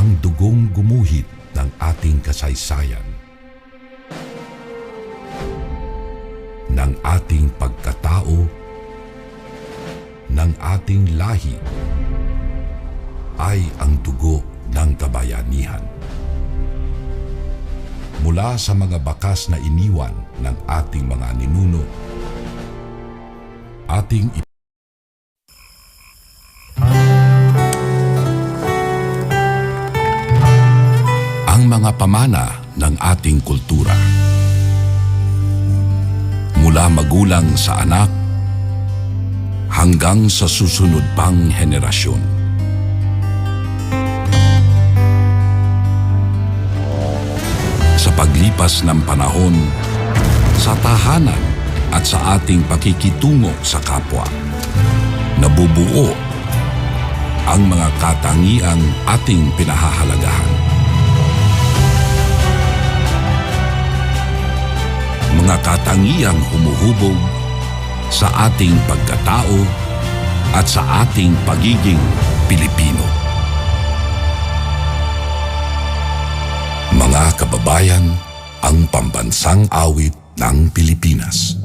ang dugong gumuhit ng ating kasaysayan, ng ating pagkatao, ng ating lahi, ay ang dugo ng kabayanihan. Mula sa mga bakas na iniwan ng ating mga ninuno, ating ang mga pamana ng ating kultura. Mula magulang sa anak hanggang sa susunod pang henerasyon. Sa paglipas ng panahon, sa tahanan at sa ating pakikitungo sa kapwa, nabubuo ang mga katangiang ating pinahahalagahan. Mga katangiang humuhubog sa ating pagkatao at sa ating pagiging Pilipino. Mga kababayan, ang pambansang awit ng Pilipinas.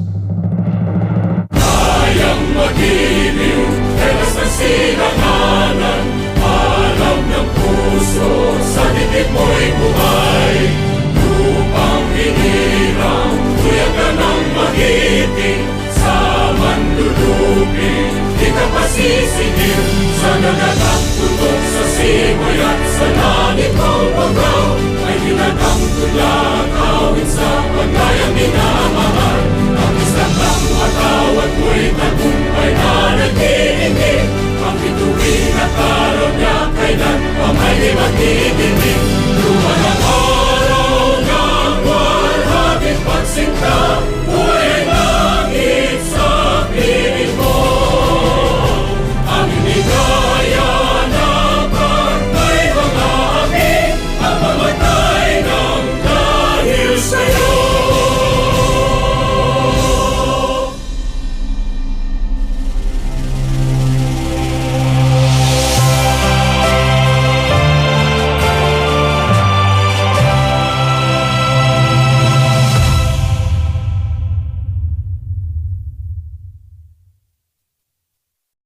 Kayang magiliw, telas ng silanganan, alam ng puso, sa dibdib mo'y buhay. Lupang hinirang, tuyag ka ng magiting, sa manlulupin, di ka pasisingil, sa nagatang tutok sa simoy at sa langit mong